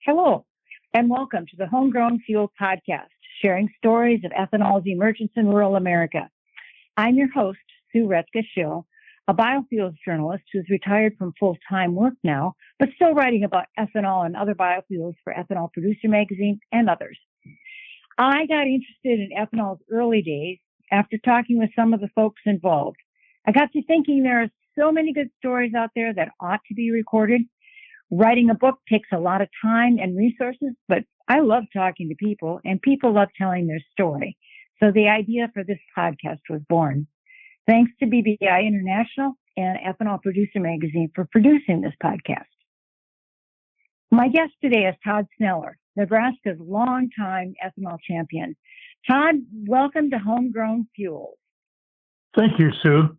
Hello, and welcome to the Homegrown Fuel Podcast, sharing stories of ethanol's emergence in rural America. I'm your host, Sue Retka Schill, a biofuels journalist who's retired from full-time work now, but still writing about ethanol and other biofuels for Ethanol Producer Magazine and others. I got interested in ethanol's early days after talking with some of the folks involved. I got to thinking there are so many good stories out there that ought to be recorded. Writing a book takes a lot of time and resources, but I love talking to people, and people love telling their story. So the idea for this podcast was born. Thanks to BBI International and Ethanol Producer Magazine for producing this podcast. My guest today is Todd Sneller, Nebraska's longtime ethanol champion. Todd, welcome to Homegrown Fuels. Thank you, Sue.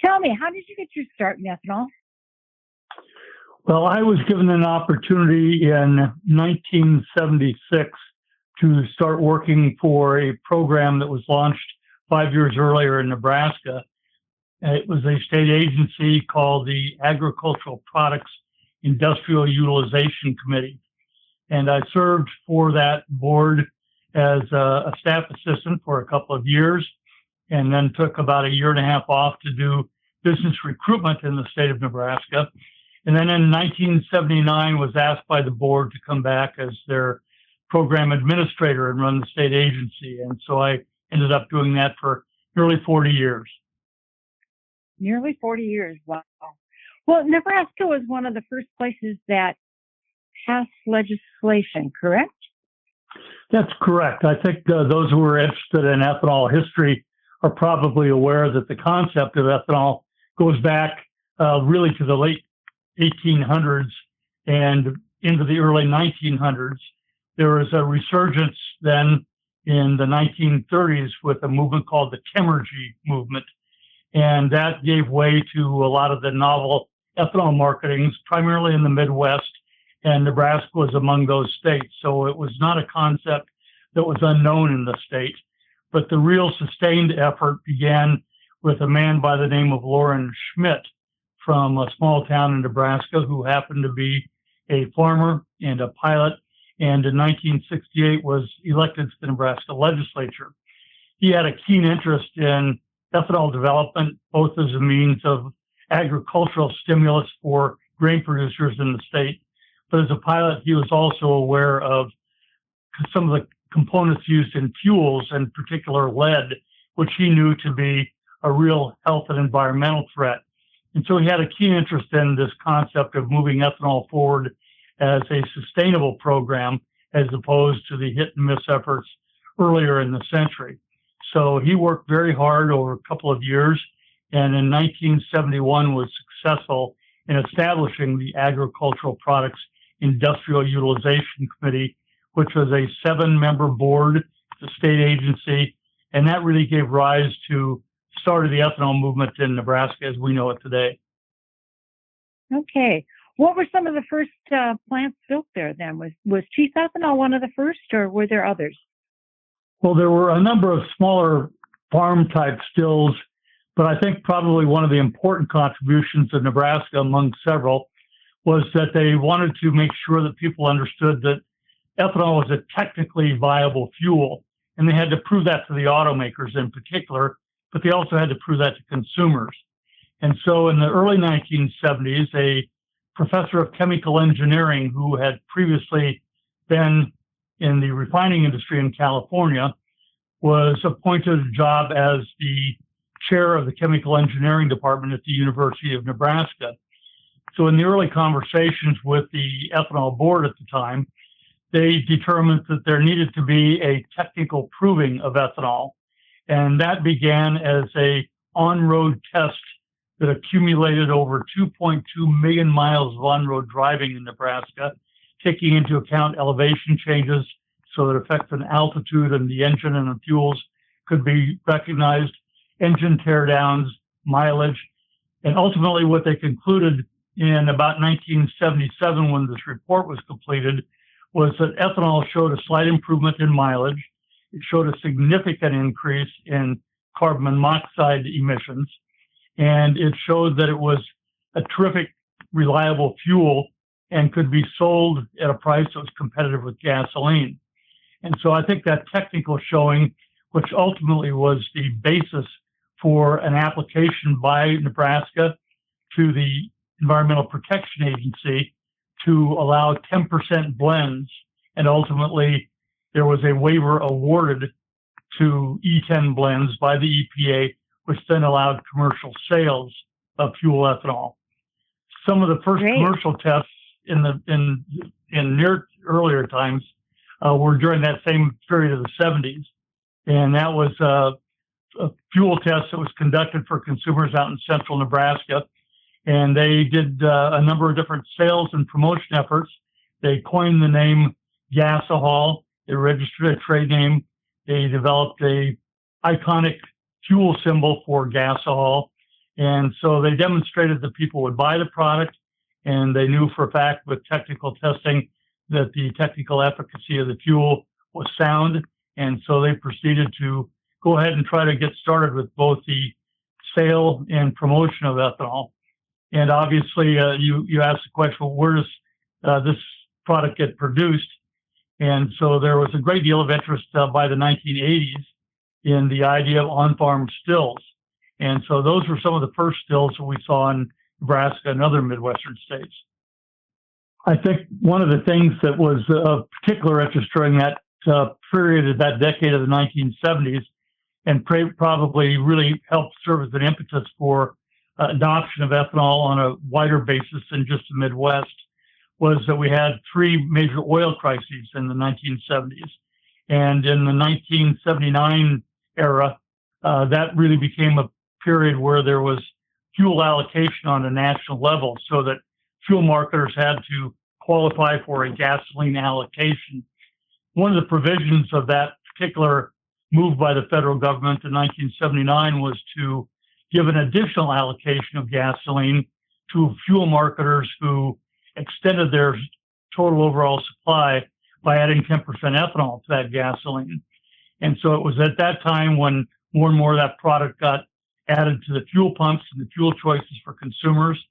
Tell me, how did you get your start in ethanol? Well, I was given an opportunity in 1976 to start working for a program that was launched 5 years earlier in Nebraska. It was a state agency called the Agricultural Products Industrial Utilization Committee. And I served for that board as a staff assistant for a couple of years, and then took about a year and a half off to do business recruitment in the state of Nebraska. And then in 1979 was asked by the board to come back as their program administrator and run the state agency. And so I ended up doing that for nearly 40 years. Nearly 40 years, wow. Well, Nebraska was one of the first places that passed legislation, correct? That's correct. I think those who are interested in ethanol history are probably aware that the concept of ethanol goes back really to the late 1800s and into the early 1900s. There was a resurgence then in the 1930s with a movement called the Chemergy movement. And that gave way to a lot of the novel ethanol marketings, primarily in the Midwest, and Nebraska was among those states. So it was not a concept that was unknown in the state. But the real sustained effort began with a man by the name of Loren Schmidt from a small town in Nebraska who happened to be a farmer and a pilot, and in 1968 was elected to the Nebraska legislature. He had a keen interest in ethanol development, both as a means of agricultural stimulus for grain producers in the state, but as a pilot, he was also aware of some of the components used in fuels, in particular lead, which he knew to be a real health and environmental threat. And so he had a keen interest in this concept of moving ethanol forward as a sustainable program, as opposed to the hit and miss efforts earlier in the century. So he worked very hard over a couple of years, and in 1971 was successful in establishing the Agricultural Products Industrial Utilization Committee, which was a 7-member board, the state agency, and that really gave rise to the start of the ethanol movement in Nebraska as we know it today. Okay. What were some of the first plants built there then? Was Chief Ethanol one of the first, or were there others? Well, there were a number of smaller farm-type stills, but I think probably one of the important contributions of Nebraska, among several, was that they wanted to make sure that people understood that ethanol was a technically viable fuel, and they had to prove that to the automakers in particular, but they also had to prove that to consumers. And so in the early 1970s, a professor of chemical engineering who had previously been in the refining industry in California was appointed a job as the chair of the chemical engineering department at the University of Nebraska. So in the early conversations with the ethanol board at the time, they determined that there needed to be a technical proving of ethanol. And that began as a on-road test that accumulated over 2.2 million miles of on-road driving in Nebraska, taking into account elevation changes so that effects on altitude and the engine and the fuels could be recognized, engine teardowns, mileage. And ultimately what they concluded in about 1977 when this report was completed was that ethanol showed a slight improvement in mileage. It showed a significant increase in carbon monoxide emissions, and it showed that it was a terrific, reliable fuel and could be sold at a price that was competitive with gasoline. And so I think that technical showing, which ultimately was the basis for an application by Nebraska to the Environmental Protection Agency to allow 10% blends, and ultimately there was a waiver awarded to E10 blends by the EPA, which then allowed commercial sales of fuel ethanol. Some of the first commercial tests in earlier times were during that same period of the 70s, and that was a fuel test that was conducted for consumers out in central Nebraska, and they did a number of different sales and promotion efforts. They coined the name gasohol. They registered a trade name. They developed a iconic fuel symbol for gasohol. And so they demonstrated that people would buy the product, and they knew for a fact with technical testing that the technical efficacy of the fuel was sound. And so they proceeded to go ahead and try to get started with both the sale and promotion of ethanol. And obviously, you asked the question, well, where does this product get produced? And so there was a great deal of interest by the 1980s in the idea of on-farm stills. And so those were some of the first stills that we saw in Nebraska and other Midwestern states. I think one of the things that was of particular interest during that period of that decade of the 1970s, and probably really helped serve as an impetus for adoption of ethanol on a wider basis than just the Midwest, was that we had three major oil crises in the 1970s. And in the 1979 era, that really became a period where there was fuel allocation on a national level, so that fuel marketers had to qualify for a gasoline allocation. One of the provisions of that particular move by the federal government in 1979 was to give an additional allocation of gasoline to fuel marketers who extended their total overall supply by adding 10% ethanol to that gasoline. And so it was at that time when more and more of that product got added to the fuel pumps and the fuel choices for consumers.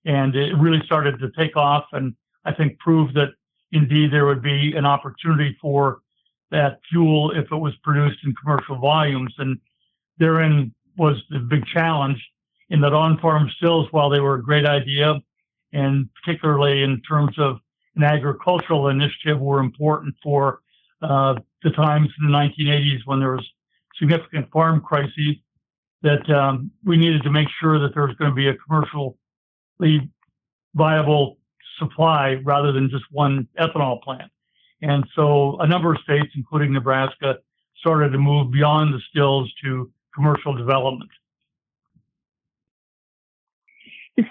And it really started to take off, and I think proved that indeed there would be an opportunity for that fuel if it was produced in commercial volumes. And therein was the big challenge in that on-farm stills, while they were a great idea, and particularly in terms of an agricultural initiative, were important for the times in the 1980s when there was significant farm crises, that we needed to make sure that there was going to be a commercially viable supply rather than just one ethanol plant. And so a number of states, including Nebraska, started to move beyond the stills to commercial development.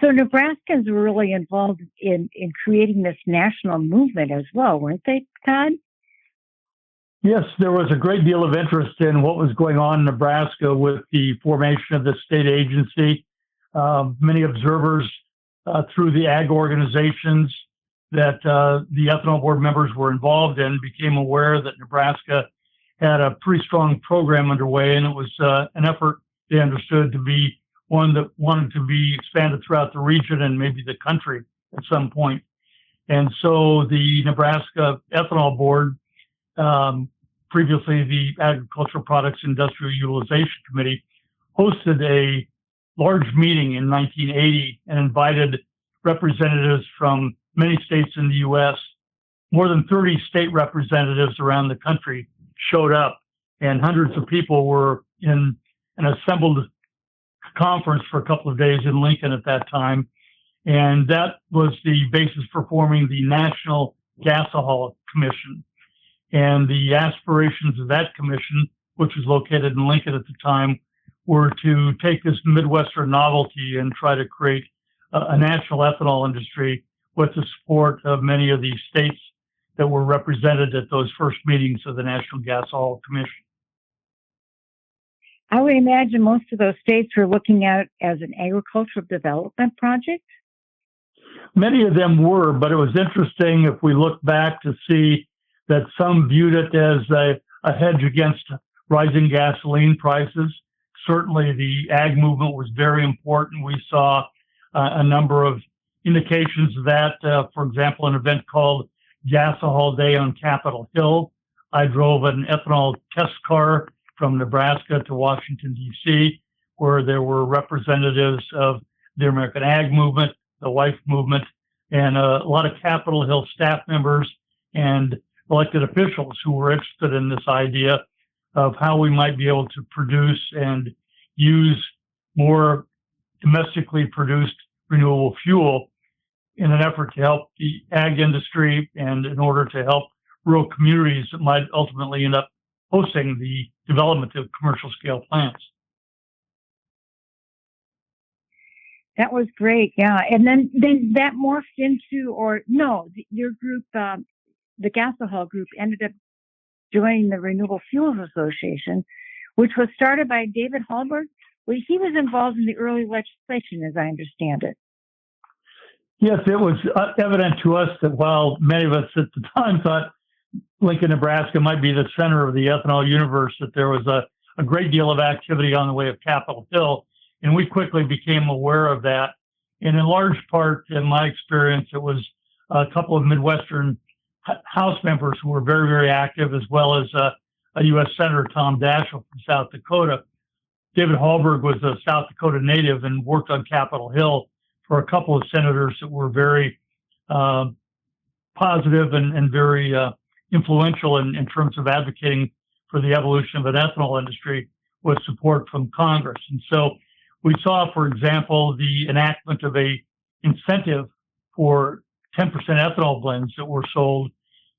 So Nebraskans were really involved in creating this national movement as well, weren't they, Todd? Yes, there was a great deal of interest in what was going on in Nebraska with the formation of the state agency. Many observers through the ag organizations that the ethanol board members were involved in became aware that Nebraska had a pretty strong program underway, and it was an effort they understood to be one that wanted to be expanded throughout the region and maybe the country at some point. And so the Nebraska Ethanol Board, previously the Agricultural Products Industrial Utilization Committee, hosted a large meeting in 1980 and invited representatives from many states in the U.S. More than 30 state representatives around the country showed up, and hundreds of people were in an assembled conference for a couple of days in Lincoln at that time. And that was the basis for forming the National Gasohol Commission. And the aspirations of that commission, which was located in Lincoln at the time, were to take this Midwestern novelty and try to create a national ethanol industry with the support of many of the states that were represented at those first meetings of the National Gasohol Commission. I would imagine most of those states were looking at it as an agricultural development project. Many of them were, but it was interesting if we look back to see that some viewed it as a hedge against rising gasoline prices. Certainly the ag movement was very important. We saw a number of indications of that. For example, an event called Gasohol Day on Capitol Hill. I drove an ethanol test car from Nebraska to Washington, D.C., where there were representatives of the American Ag Movement, the Wife Movement, and a lot of Capitol Hill staff members and elected officials who were interested in this idea of how we might be able to produce and use more domestically produced renewable fuel in an effort to help the ag industry and in order to help rural communities that might ultimately end up hosting the development of commercial scale plants. That was great, yeah. And then that morphed into, your group, the gasohol group, ended up joining the Renewable Fuels Association, which was started by David Hallberg. Well, he was involved in the early legislation, as I understand it. Yes, it was evident to us that while many of us at the time thought Lincoln, Nebraska might be the center of the ethanol universe, that there was a great deal of activity on the way of Capitol Hill, and we quickly became aware of that. And in large part, in my experience, it was a couple of Midwestern House members who were very, very active, as well as a U.S. Senator, Tom Daschle from South Dakota. David Hallberg was a South Dakota native and worked on Capitol Hill for a couple of senators that were very positive and very influential in terms of advocating for the evolution of an ethanol industry with support from Congress. And so we saw, for example, the enactment of a incentive for 10% ethanol blends that were sold.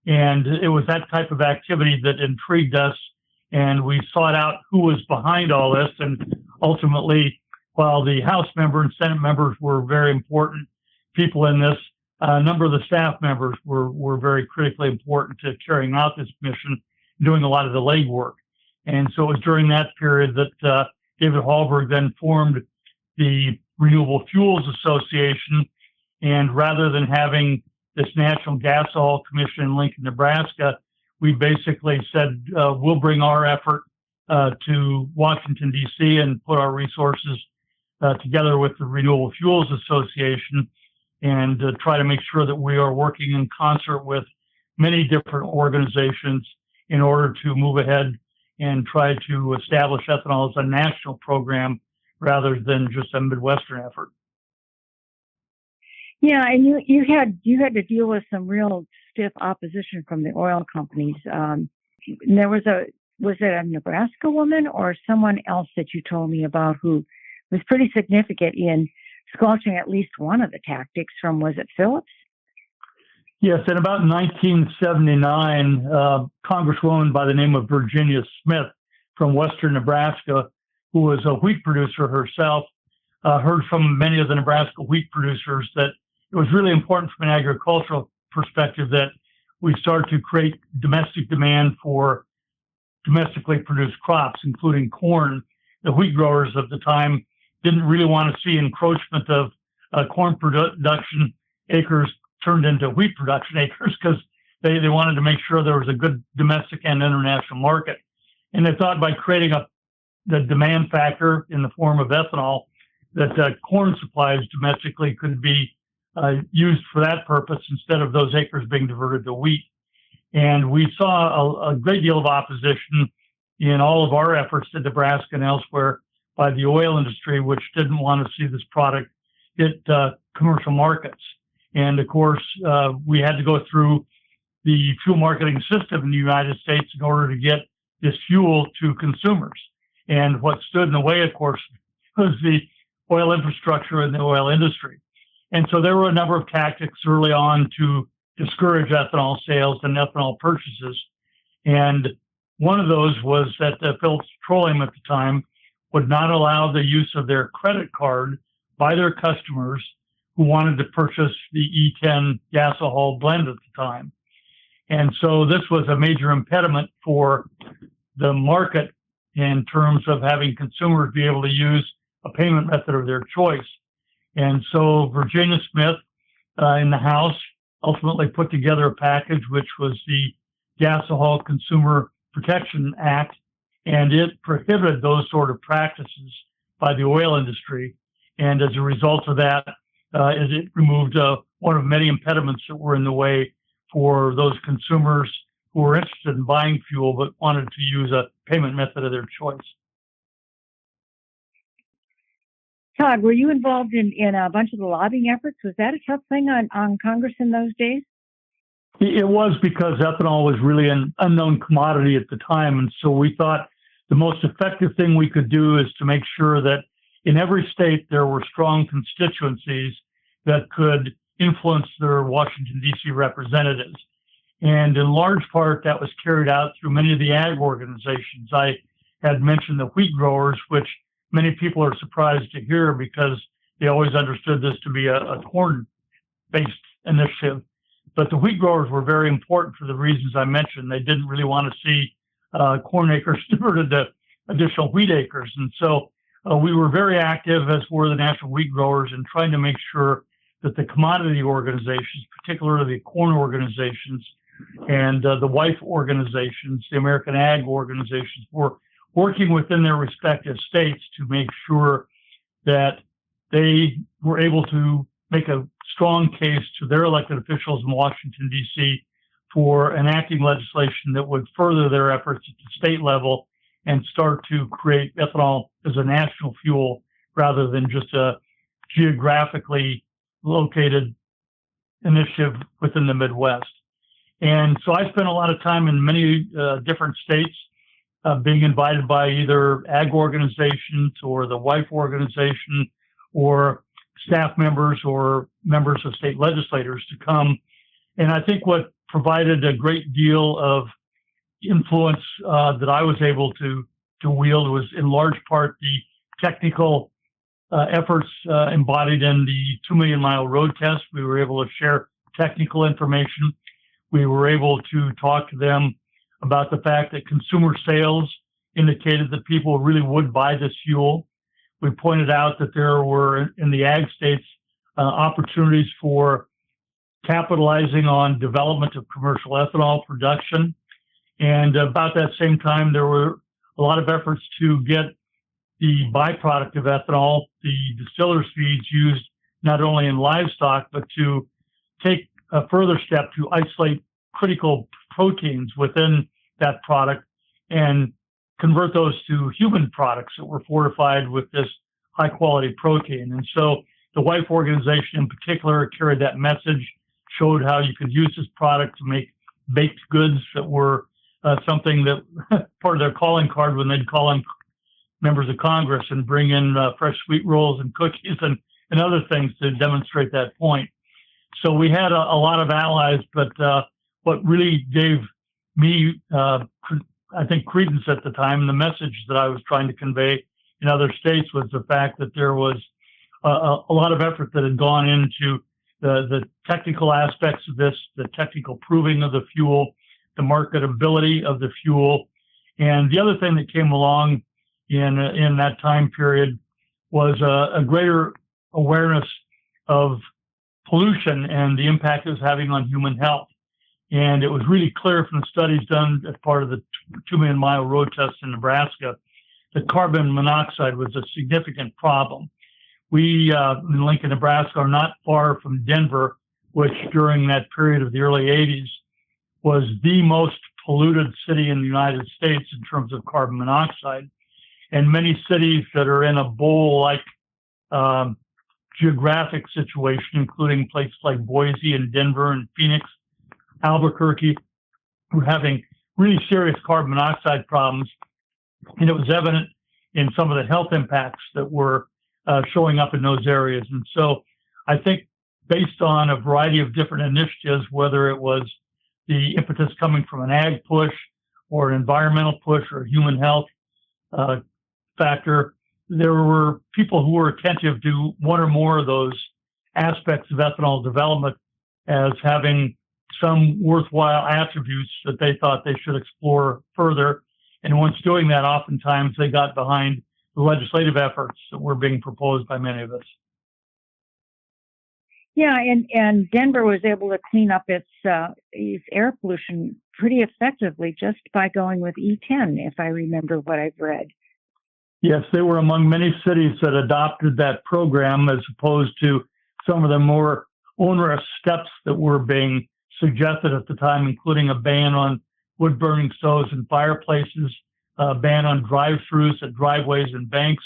And it was that type of activity that intrigued us. And we sought out who was behind all this. And ultimately, while the House member and Senate members were very important people in this, a number of the staff members were very critically important to carrying out this mission, doing a lot of the legwork. And so it was during that period that David Hallberg then formed the Renewable Fuels Association. And rather than having this National Gasohol Commission in Lincoln, Nebraska, we basically said, we'll bring our effort to Washington, D.C. and put our resources together with the Renewable Fuels Association and try to make sure that we are working in concert with many different organizations in order to move ahead and try to establish ethanol as a national program rather than just a Midwestern effort. Yeah, and you had to deal with some real stiff opposition from the oil companies. There was it a Nebraska woman or someone else that you told me about who was pretty significant in squelching at least one of the tactics from, was it Phillips? Yes, in about 1979, Congresswoman by the name of Virginia Smith from western Nebraska, who was a wheat producer herself, heard from many of the Nebraska wheat producers that it was really important from an agricultural perspective that we start to create domestic demand for domestically produced crops, including corn. The wheat growers of the time didn't really want to see encroachment of corn production acres turned into wheat production acres because they wanted to make sure there was a good domestic and international market. And they thought by creating the demand factor in the form of ethanol, that corn supplies domestically could be used for that purpose instead of those acres being diverted to wheat. And we saw a great deal of opposition in all of our efforts in Nebraska and elsewhere by the oil industry, which didn't want to see this product hit commercial markets. And of course, we had to go through the fuel marketing system in the United States in order to get this fuel to consumers. And what stood in the way, of course, was the oil infrastructure and the oil industry. And so there were a number of tactics early on to discourage ethanol sales and ethanol purchases. And one of those was that Phillips Petroleum at the time would not allow the use of their credit card by their customers who wanted to purchase the E10 gasohol blend at the time. And so this was a major impediment for the market in terms of having consumers be able to use a payment method of their choice. And so Virginia Smith in the House ultimately put together a package, which was the Gasohol Consumer Protection Act, and it prohibited those sort of practices by the oil industry. And as a result of that, as it removed one of many impediments that were in the way for those consumers who were interested in buying fuel but wanted to use a payment method of their choice. Todd, were you involved in a bunch of the lobbying efforts? Was that a tough thing on Congress in those days? It was, because ethanol was really an unknown commodity at the time. And so we thought the most effective thing we could do is to make sure that in every state there were strong constituencies that could influence their Washington, D.C. representatives. And in large part, that was carried out through many of the ag organizations. I had mentioned the wheat growers, which many people are surprised to hear because they always understood this to be a corn-based initiative. But the wheat growers were very important for the reasons I mentioned. They didn't really want to see corn acres diverted to additional wheat acres. And so we were very active, as were the national wheat growers, in trying to make sure that the commodity organizations, particularly the corn organizations and the WIFE organizations, the American Ag organizations, were working within their respective states to make sure that they were able to make a strong case to their elected officials in Washington, D.C. for enacting legislation that would further their efforts at the state level and start to create ethanol as a national fuel rather than just a geographically located initiative within the Midwest. And so I spent a lot of time in many different states, being invited by either ag organizations or the WIFE organization or staff members or members of state legislators to come. And I think what provided a great deal of influence that I was able to wield was in large part the technical efforts embodied in the 2 million mile road test. We were able to share technical information. We were able to talk to them about the fact that consumer sales indicated that people really would buy this fuel. We pointed out that there were, in the ag states, opportunities for capitalizing on development of commercial ethanol production. And about that same time, there were a lot of efforts to get the byproduct of ethanol, the distillers' feeds, used not only in livestock, but to take a further step to isolate critical proteins within that product and convert those to human products that were fortified with this high quality protein. And so the WIFE organization in particular carried that message, showed how you could use this product to make baked goods that were something that part of their calling card when they'd call in members of Congress and bring in fresh sweet rolls and cookies and other things to demonstrate that point. So we had a lot of allies, but what really gave me, I think, credence at the time, the message that I was trying to convey in other states was the fact that there was a lot of effort that had gone into the technical aspects of this, the technical proving of the fuel, the marketability of the fuel. And the other thing that came along in that time period was a greater awareness of pollution and the impact it was having on human health. And it was really clear from the studies done as part of the 2 million mile road test in Nebraska that carbon monoxide was a significant problem. We in Lincoln, Nebraska, are not far from Denver, which during that period of the early 80s was the most polluted city in the United States in terms of carbon monoxide. And many cities that are in a bowl-like geographic situation, including places like Boise and Denver and Phoenix, Albuquerque, were having really serious carbon monoxide problems. And it was evident in some of the health impacts that were showing up in those areas. And so I think based on a variety of different initiatives, whether it was the impetus coming from an ag push or an environmental push or a human health factor, there were people who were attentive to one or more of those aspects of ethanol development as having some worthwhile attributes that they thought they should explore further. And once doing that, oftentimes they got behind the legislative efforts that were being proposed by many of us. Yeah, and Denver was able to clean up its air pollution pretty effectively just by going with E10, if I remember what I've read. Yes, they were among many cities that adopted that program as opposed to some of the more onerous steps that were being suggested at the time, including a ban on wood-burning stoves and fireplaces, a ban on drive-throughs at driveways and banks.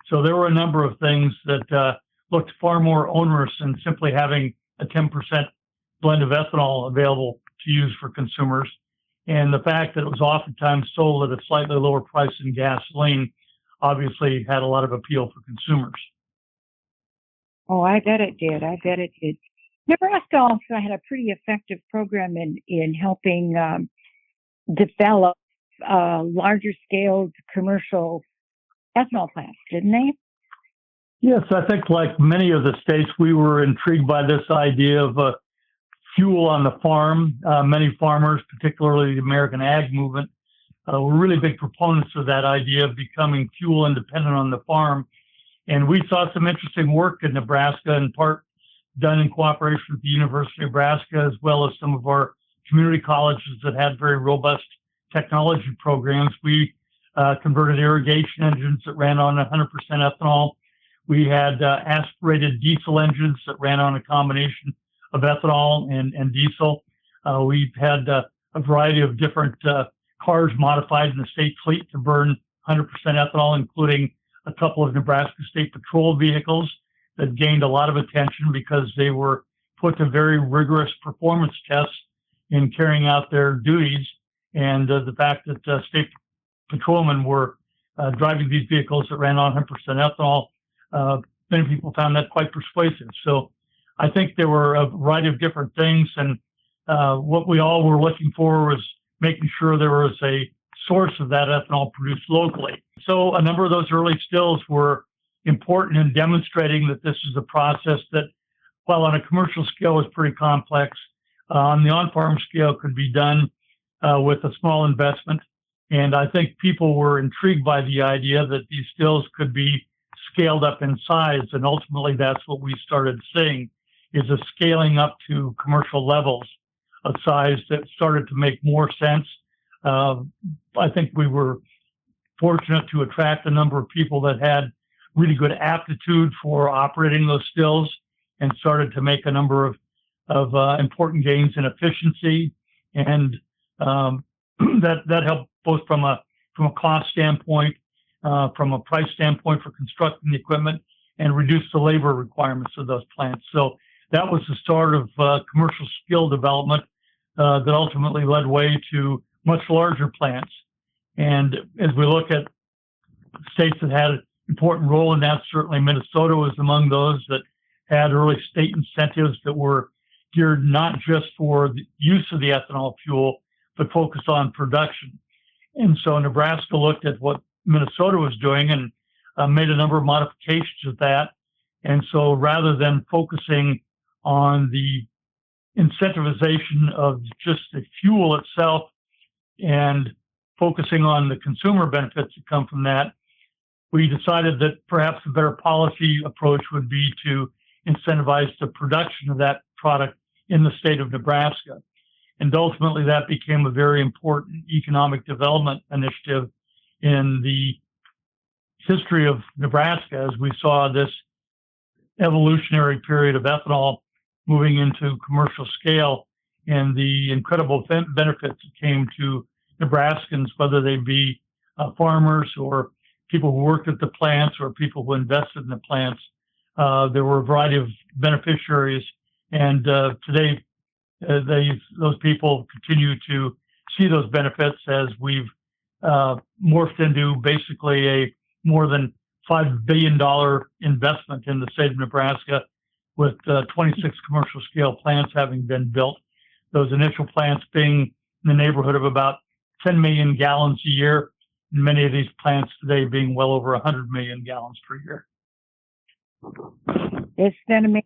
So there were a number of things that looked far more onerous than simply having a 10% blend of ethanol available to use for consumers. And the fact that it was oftentimes sold at a slightly lower price than gasoline obviously had a lot of appeal for consumers. Oh, I bet it did. I bet it did. Nebraska also had a pretty effective program in helping develop larger scaled commercial ethanol plants, didn't they? Yes, I think like many of the states, we were intrigued by this idea of fuel on the farm. Many farmers, particularly the American ag movement, were really big proponents of that idea of becoming fuel independent on the farm. And we saw some interesting work in Nebraska, in part done in cooperation with the University of Nebraska, as well as some of our community colleges that had very robust technology programs. We converted irrigation engines that ran on 100% ethanol. We had aspirated diesel engines that ran on a combination of ethanol and diesel. We've had a variety of different cars modified in the state fleet to burn 100% ethanol, including a couple of Nebraska State Patrol vehicles that gained a lot of attention because they were put to very rigorous performance tests in carrying out their duties. And the fact that state patrolmen were driving these vehicles that ran on 100% ethanol, many people found that quite persuasive. So I think there were a variety of different things. And what we all were looking for was making sure there was a source of that ethanol produced locally. So a number of those early stills were important in demonstrating that this is a process that, while on a commercial scale was pretty complex, on the on-farm scale could be done with a small investment. And I think people were intrigued by the idea that these stills could be scaled up in size. And ultimately, that's what we started seeing, is a scaling up to commercial levels of size that started to make more sense. I think we were fortunate to attract a number of people that had really good aptitude for operating those stills and started to make a number of important gains in efficiency. And that helped both from a cost standpoint, from a price standpoint for constructing the equipment, and reduce the labor requirements of those plants. So that was the start of commercial skill development that ultimately led way to much larger plants. And as we look at states that had an important role in that, certainly Minnesota was among those that had early state incentives that were geared not just for the use of the ethanol fuel, but focused on production. And so Nebraska looked at what Minnesota was doing and made a number of modifications of that. And so rather than focusing on the incentivization of just the fuel itself and focusing on the consumer benefits that come from that, we decided that perhaps a better policy approach would be to incentivize the production of that product in the state of Nebraska. And ultimately, that became a very important economic development initiative in the history of Nebraska, as we saw this evolutionary period of ethanol moving into commercial scale and the incredible benefits that came to Nebraskans, whether they be farmers or people who worked at the plants or people who invested in the plants. There were a variety of beneficiaries, and today those people continue to see those benefits as we've morphed into basically a more than $5 billion investment in the state of Nebraska, with 26 commercial scale plants having been built. Those initial plants being in the neighborhood of about 10 million gallons a year, and many of these plants today being well over 100 million gallons per year. It's been amazing.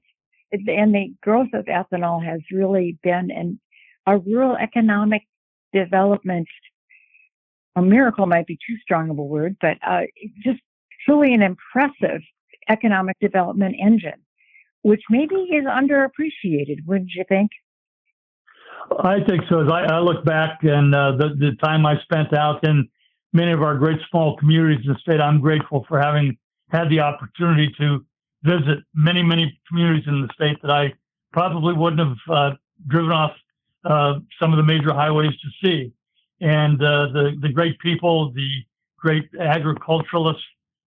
And the growth of ethanol has really been a rural economic development. A miracle might be too strong of a word, but just truly an impressive economic development engine, which maybe is underappreciated, wouldn't you think? I think so. As I look back and the time I spent out in many of our great small communities in the state, I'm grateful for having had the opportunity to visit many, many communities in the state that I probably wouldn't have driven off some of the major highways to see. And the great people, the great agriculturalists,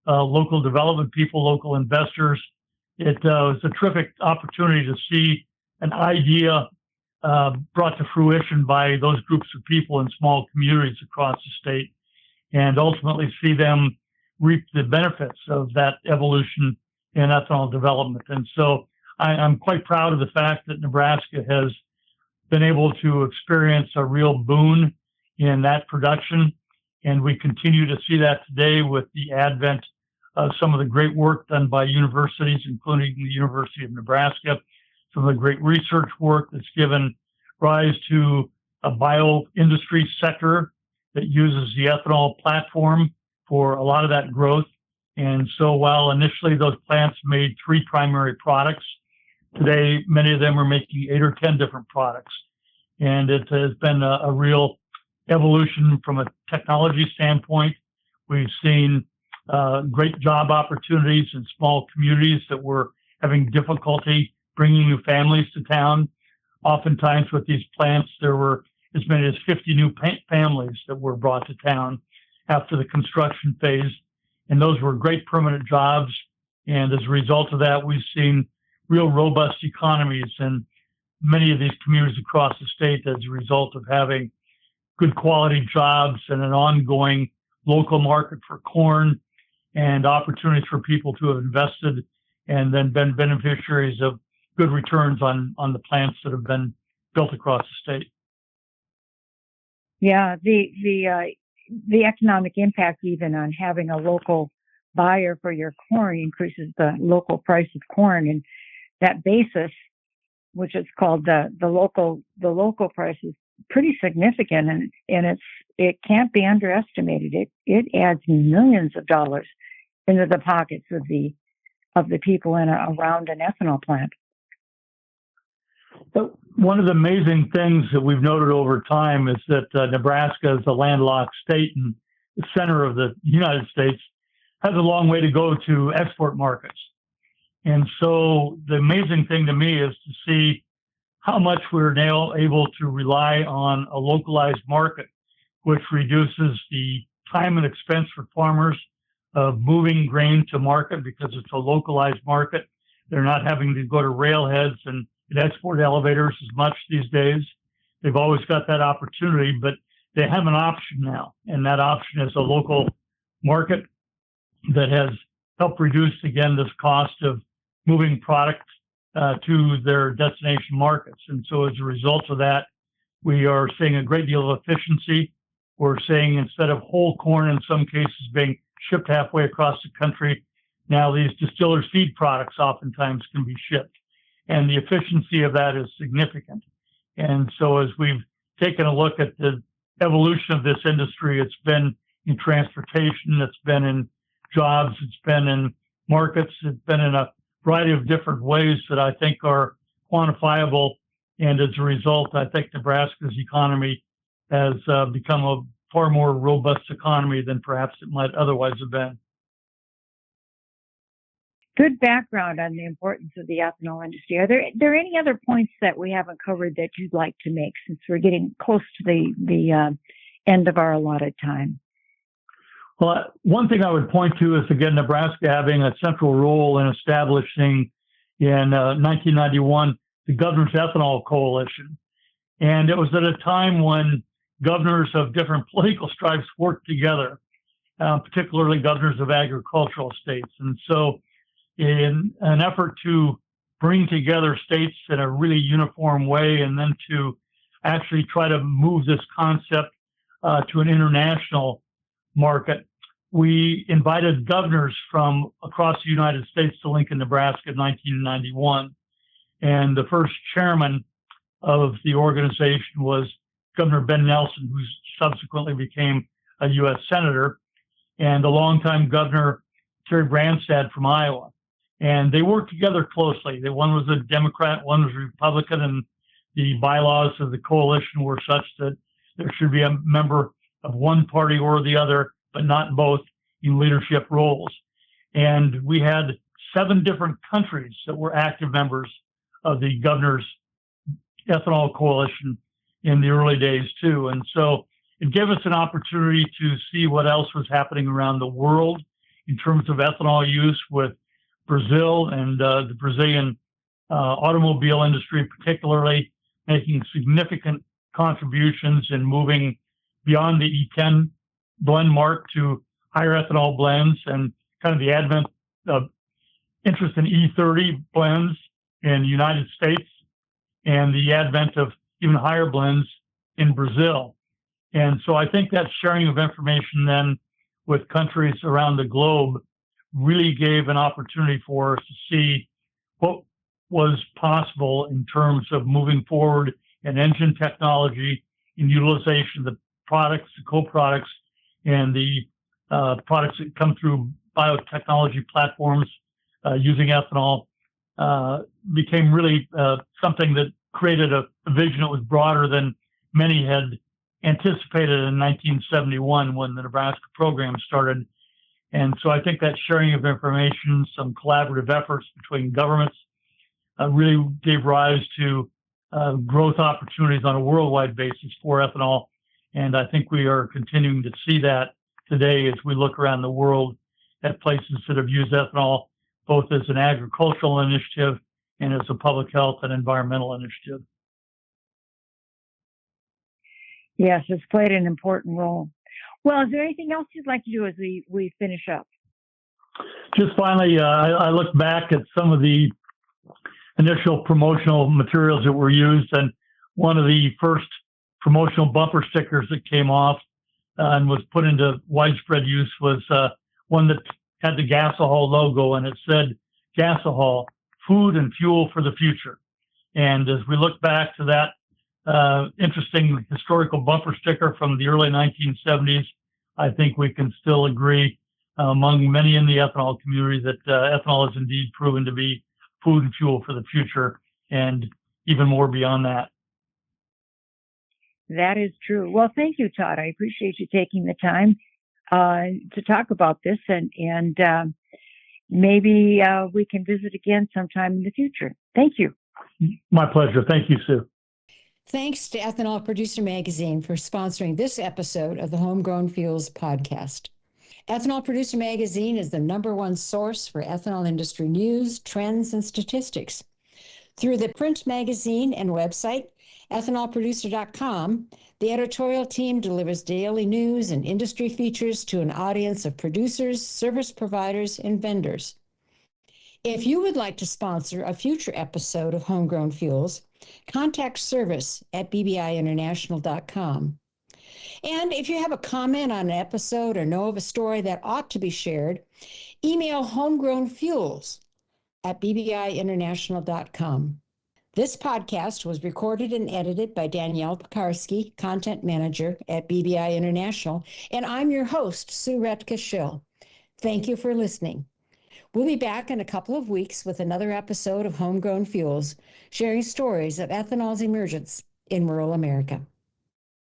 local development people, local investors. It was a terrific opportunity to see an idea brought to fruition by those groups of people in small communities across the state, and ultimately see them reap the benefits of that evolution in ethanol development. And so I'm quite proud of the fact that Nebraska has been able to experience a real boon in that production. And we continue to see that today with the advent of some of the great work done by universities, including the University of Nebraska, some of the great research work that's given rise to a bio-industry sector that uses the ethanol platform for a lot of that growth. And so while initially those plants made 3 primary products, today many of them are making 8 or 10 different products. And it has been a real evolution from a technology standpoint. We've seen great job opportunities in small communities that were having difficulty bringing new families to town. Oftentimes with these plants, there were as many as 50 new families that were brought to town after the construction phase. And those were great permanent jobs. And as a result of that, we've seen real robust economies in many of these communities across the state as a result of having good quality jobs and an ongoing local market for corn and opportunities for people to have invested and then been beneficiaries of good returns on the plants that have been built across the state. Yeah, the economic impact even on having a local buyer for your corn increases the local price of corn, and that basis, which is called the local price, is pretty significant, and it can't be underestimated. It adds millions of dollars into the pockets of the people around an ethanol plant. One of the amazing things that we've noted over time is that Nebraska is a landlocked state in the center of the United States, has a long way to go to export markets. And so the amazing thing to me is to see how much we're now able to rely on a localized market, which reduces the time and expense for farmers of moving grain to market because it's a localized market. They're not having to go to railheads and export elevators as much these days. They've always got that opportunity, but they have an option now. And that option is a local market that has helped reduce, again, this cost of moving product to their destination markets. And so as a result of that, we are seeing a great deal of efficiency. We're seeing instead of whole corn in some cases being shipped halfway across the country, now these distillers' feed products oftentimes can be shipped. And the efficiency of that is significant. And so as we've taken a look at the evolution of this industry, it's been in transportation, it's been in jobs, it's been in markets, it's been in a variety of different ways that I think are quantifiable. And as a result, I think Nebraska's economy has become a far more robust economy than perhaps it might otherwise have been. Good background on the importance of the ethanol industry. Are there any other points that we haven't covered that you'd like to make, since we're getting close to the end of our allotted time? Well, one thing I would point to is, again, Nebraska having a central role in establishing in 1991 the Governor's Ethanol Coalition. And it was at a time when governors of different political stripes worked together, particularly governors of agricultural states. And so in an effort to bring together states in a really uniform way and then to actually try to move this concept to an international market, we invited governors from across the United States to Lincoln, Nebraska in 1991. And the first chairman of the organization was Governor Ben Nelson, who subsequently became a U.S. Senator, and the longtime Governor Terry Branstad from Iowa. And they worked together closely. One was a Democrat, one was a Republican, and the bylaws of the coalition were such that there should be a member of one party or the other, but not both, in leadership roles. And we had 7 different countries that were active members of the Governor's Ethanol Coalition in the early days too. And so it gave us an opportunity to see what else was happening around the world in terms of ethanol use, with Brazil and the Brazilian automobile industry particularly making significant contributions in moving beyond the E10 blend mark to higher ethanol blends, and kind of the advent of interest in E30 blends in the United States, and the advent of even higher blends in Brazil. And so I think that sharing of information then with countries around the globe really gave an opportunity for us to see what was possible in terms of moving forward in engine technology, in utilization of the products, the co-products, and the products that come through biotechnology platforms using ethanol, became really something that created a vision that was broader than many had anticipated in 1971 when the Nebraska program started. And so I think that sharing of information, some collaborative efforts between governments, really gave rise to growth opportunities on a worldwide basis for ethanol. And I think we are continuing to see that today as we look around the world at places that have used ethanol both as an agricultural initiative and as a public health and environmental initiative. Yes, it's played an important role. Well, is there anything else you'd like to do as we finish up? Just finally, I look back at some of the initial promotional materials that were used, and one of the first promotional bumper stickers that came off and was put into widespread use was one that had the gasohol logo, and it said, "Gasohol, food and fuel for the future." And as we look back to that interesting historical bumper sticker from the early 1970s, I think we can still agree among many in the ethanol community that ethanol is indeed proven to be food and fuel for the future, and even more beyond that. That is true. Well, thank you, Todd. I appreciate you taking the time to talk about this, and maybe we can visit again sometime in the future. Thank you. My pleasure. Thank you, Sue. Thanks to Ethanol Producer Magazine for sponsoring this episode of the Homegrown Fuels podcast. Ethanol Producer Magazine is the #1 source for ethanol industry news, trends, and statistics. Through the print magazine and website, ethanolproducer.com, the editorial team delivers daily news and industry features to an audience of producers, service providers, and vendors. If you would like to sponsor a future episode of Homegrown Fuels, contact service@bbiinternational.com. And if you have a comment on an episode or know of a story that ought to be shared, email homegrownfuels@bbiinternational.com. This podcast was recorded and edited by Danielle Pekarski, Content Manager at BBI International, and I'm your host, Sue Retka Schill. Thank you for listening. We'll be back in a couple of weeks with another episode of Homegrown Fuels, sharing stories of ethanol's emergence in rural America.